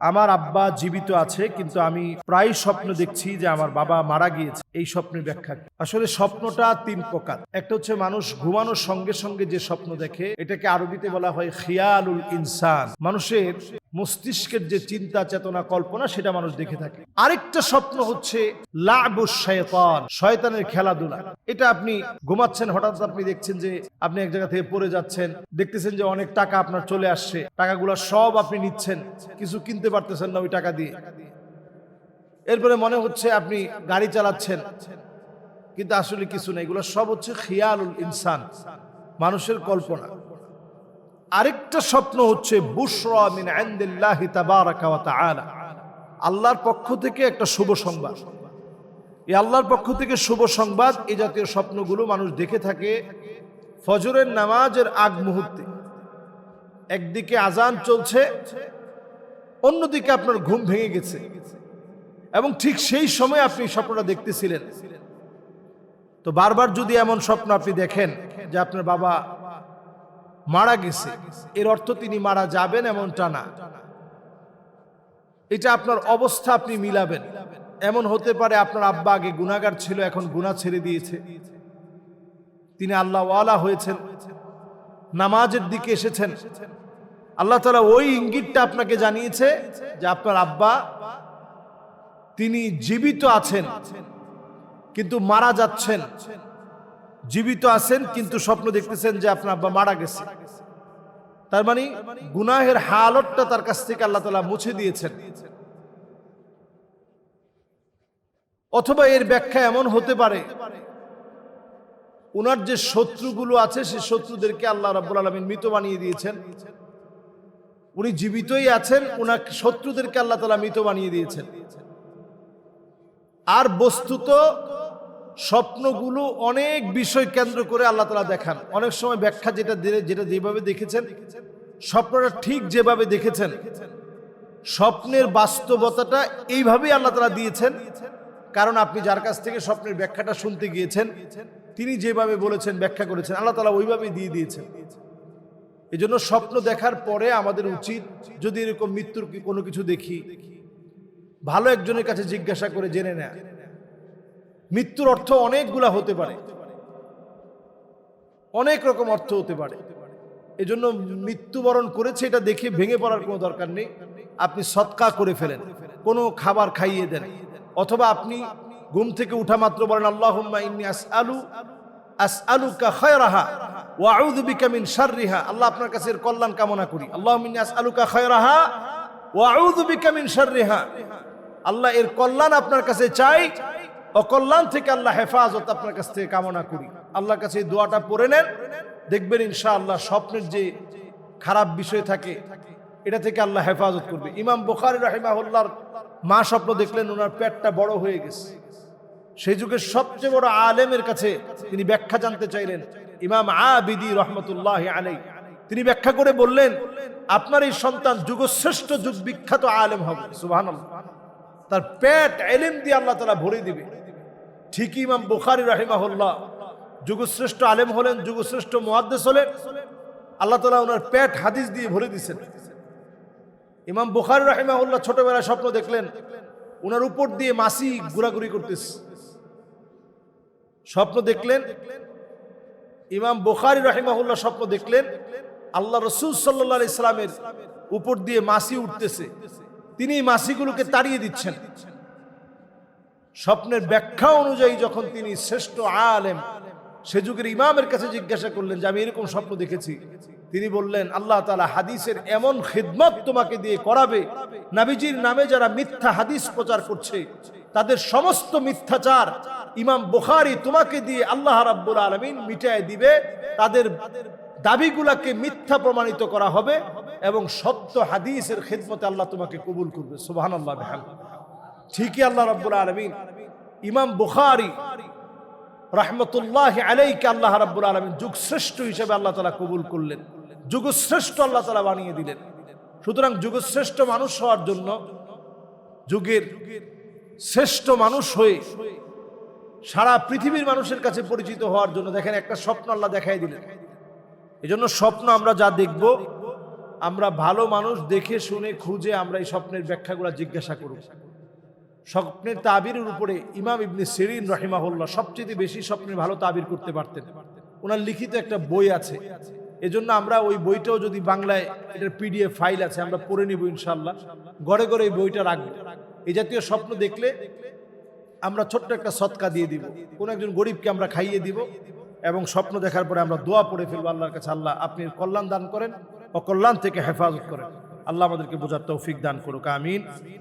আমার আব্বা জীবিত আছে, কিন্তু আমি প্রায় স্বপ্ন দেখছি যে আমার বাবা মারা গিয়েছে। এই স্বপ্নের ব্যাখ্যা কি? আসলে স্বপ্নটা তিন প্রকার। একটা হচ্ছে মানুষ ঘুমানোর সঙ্গে সঙ্গে যে স্বপ্ন দেখে, এটাকে আরবিতে বলা হয় খিয়ালুল ইনসান। মানুষের মস্তিষ্কের যে চিন্তা চেতনা কল্পনা, সেটা মানুষ দেখে থাকে। আরেকটা স্বপ্ন হচ্ছে লাবুশ শায়তান, শয়তানের খেলাধুলা। এটা আপনি ঘুমাচ্ছেন, হঠাৎ আপনি দেখছেন যে আপনি এক জায়গা থেকে পড়ে যাচ্ছেন, দেখতেছেন যে অনেক টাকা আপনার চলে আসছে, টাকাগুলো সব আপনি নিচ্ছেন, কিছু কিনতে পারতেছেন না ওই টাকা দিয়ে। এরপরে মনে হচ্ছে আপনি গাড়ি চালাচ্ছেন, কিন্তু আসলে কিছু না। এগুলো সব হচ্ছে খিয়ালুল ইনসান, মানুষের কল্পনা। আরেকটা স্বপ্ন হচ্ছে বুশরা মিন ইনদিল্লাহি তাবারাকা ওয়া তাআলা, আল্লাহর পক্ষ থেকে একটা শুভ সংবাদ। এই আল্লাহর পক্ষ থেকে শুভ সংবাদ, এই জাতীয় স্বপ্নগুলো মানুষ দেখে থাকে ফজরের নামাজের আগ মুহূর্তে। একদিকে আজান চলছে, অন্যদিকে আপনার ঘুম ভেঙে গেছে, এবং ঠিক সেই সময় আপনি স্বপ্নটা দেখতেছিলেন। তো বারবার যদি এমন স্বপ্ন আপনি দেখেন যে আপনার বাবা মারা গেছে, এর অর্থ তিনি মারা যাবেন এমনটা না। এটা আপনার অবস্থা আপনি মিলাবেন। এমন হতে পারে আপনার আব্বা আগে গুনাহগার ছিল, এখন গুনাহ ছেড়ে দিয়েছে, তিনি আল্লাহ ওয়ালা হয়েছেন, নামাজের দিকে এসেছেন। আল্লাহ তাআলা ওই ইঙ্গিতটা আপনাকে জানিয়েছে যে আপনার আব্বা তিনি জীবিত আছেন কিন্তু মারা যাচ্ছেন, জীবিত আছেন কিন্তু স্বপ্ন দেখতেছেন যে আপনার আব্বা মারা গেছে। তার মানে গুনাহের হালতটা তার কাছ থেকে আল্লাহ তাআলা মুছে দিয়েছেন। অথবা এর ব্যাখ্যা এমন হতে পারে, উনার যে শত্রুগুলো আছে সেই শত্রুদেরকে আল্লাহ রাব্বুল আলামিন মৃত বানিয়ে দিয়েছেন। উনি জীবিতই আছেন, উনার শত্রুদেরকে আল্লাহ তাআলা মৃত বানিয়ে দিয়েছেন। আর বস্তুত স্বপ্নগুলো অনেক বিষয় কেন্দ্র করে আল্লাহ তাআলা দেখান। অনেক সময় ব্যাখ্যা যেটা যেভাবে দেখেছেন, স্বপ্নটা ঠিক যেভাবে দেখেছেন, স্বপ্নের বাস্তবতাটা এইভাবেই আল্লাহ তাআলা দিয়েছেন। কারণ আপনি যার কাছ থেকে স্বপ্নের ব্যাখ্যাটা শুনতে গিয়েছেন, তিনি যেভাবে বলেছেন, ব্যাখ্যা করেছেন, আল্লাহ তাআলা ওইভাবেই দিয়ে দিয়েছেন। এই জন্য স্বপ্ন দেখার পরে আমাদের উচিত, যদি এরকম মৃত্যুর কোনো কিছু দেখি, ভালো একজনের কাছে জিজ্ঞাসা করে জেনে নেয়া। মৃত্যুর অর্থ অনেকগুলা হতে পারে, অনেক রকম অর্থ হতে পারে। এজন্য মৃত্যুবরণ করেছে এটা দেখে ভেঙে পড়ার কোনো দরকার নেই। আপনি সদকা করে ফেলেন, কোনো খাবার খাইয়ে দেন, অথবা আপনি ঘুম থেকে উঠা মাত্র বলেন আল্লাহুম্মা ইন্নী আসআলুকা খায়রাহা ওয়া আউযু বিকা মিন শাররিহা। আল্লাহ আপনার কাছে এর কল্যাণ কামনা করি। আল্লাহুম্মা ইন্নী আসআলুকা খায়রাহা ওয়া আউযু বিকা মিন শাররিহা। আল্লাহ এর কল্যাণ আপনার কাছে চাই, অকল্যাণ থেকে আল্লাহ হেফাজত আপনার কাছ থেকে কামনা করি। আল্লাহর কাছে এই দোয়াটা পড়ে নেন, দেখবেন ইনশাআল্লাহ স্বপ্নের যে খারাপ বিষয় থাকে এটা থেকে আল্লাহ হেফাজত করবে। ইমাম বুখারী রাহিমাহুল্লাহর মা স্বপ্ন দেখলেন ওনার পেটটা বড় হয়ে গেছে। সেই যুগের সবচেয়ে বড় আলেমের কাছে তিনি ব্যাখ্যা জানতে চাইলেন, ইমাম আবিদি রহমতুল্লাহি আলাইহি। তিনি ব্যাখ্যা করে বললেন, আপনার এই সন্তান যুগশ্রেষ্ঠ যুগ বিখ্যাত আলেম হবে। সুবহানাল্লাহ, তার পেট ইলম দিয়ে আল্লাহ তাআলা ভরে দিবে। ঠিকই ইমাম বুখারী রাহিমাহুল্লাহ যুগশ্রেষ্ঠ আলেম হলেন, যুগশ্রেষ্ঠ মুহাদ্দিস হলেন, আল্লাহ তাআলা ওনার পেট হাদিস দিয়ে ভরে দিয়েছেন। ইমাম বুখারী রাহিমাহুল্লাহ ছোটবেলায় স্বপ্ন দেখলেন ওনার উপর দিয়ে মাছি ঘোরাঘুরি করতেছে। স্বপ্ন দেখলেন ইমাম বুখারী রাহিমাহুল্লাহ স্বপ্ন দেখলেন আল্লাহ রাসূল সাল্লাল্লাহু আলাইহি সাল্লামের উপর দিয়ে মাছি উঠতেছে, তিনি মাছিগুলোকে তাড়িয়ে দিচ্ছেন। স্বপ্নের ব্যাখ্যা অনুযায়ী যখন তিনি শ্রেষ্ঠ আলেম সে যুগের ইমামের কাছে জিজ্ঞাসা করলেন যে আমি এরকম স্বপ্ন দেখেছি, তিনি বললেন আল্লাহ তাআলা হাদিসের এমন খিদমত তোমাকে দিয়ে করাবে, নবীজির নামে যারা মিথ্যা হাদিস প্রচার করছে তাদের সমস্ত মিথ্যাচার ইমাম বুখারী তোমাকে দিয়ে আল্লাহ রাব্বুল আলামিন মিটায় দিবে, তাদের দাবিগুলোকে মিথ্যা প্রমাণিত করা হবে এবং সত্য হাদিসের খিদমতে আল্লাহ তোমাকে কবুল করবে। সুবহানাল্লাহ বিহামদিহি। ঠিকই আল্লাহ রাব্বুল আলামিন ইমাম বুখারী রাহমাতুল্লাহি আলাইহি আল্লাহ রাব্বুল আলামিন যুগশ্রেষ্ঠ হিসেবে আল্লাহ তাআলা কবুল করলেন, যুগশ্রেষ্ঠ আল্লাহ তাআলা বানিয়ে দিলেন। সুতরাং যুগশ্রেষ্ঠ মানুষ হওয়ার জন্য, যুগের শ্রেষ্ঠ মানুষ হয়ে সারা পৃথিবীর মানুষের কাছে পরিচিত হওয়ার জন্য দেখেন একটা স্বপ্ন আল্লাহ দেখাই দিলেন। এজন্য স্বপ্ন আমরা যা দেখব আমরা ভালো মানুষ দেখে শুনে খুঁজে আমরা এই স্বপ্নের ব্যাখ্যাগুলো জিজ্ঞাসা করব। স্বপ্নের তাবিরের উপরে ইমাম ইবনে সিরিন রাহিমাহুল্লাহ সবচেয়ে বেশি স্বপ্নের ভালো তাবির করতে পারতেন। ওনার লিখিত একটা বই আছে, এজন্য আমরা ওই বইটাও যদি বাংলায়, এটার পিডিএফ ফাইল আছে, আমরা পড়ে নিব ইনশাআল্লাহ। ঘরে ঘরে এই বইটা রাখবো। এই জাতীয় স্বপ্ন দেখলে আমরা ছোট্ট একটা সদকা দিয়ে দিব, কোনো একজন গরিবকে আমরা খাইয়ে দিব, এবং স্বপ্ন দেখার পরে আমরা দোয়া পড়ে ফেলবো আল্লাহর কাছে, আল্লাহ আপনি কল্যাণ দান করেন, অকল্যাণ থেকে হেফাজত করেন। আল্লাহ আমাদেরকে বোঝার তৌফিক দান করুক, আমিন।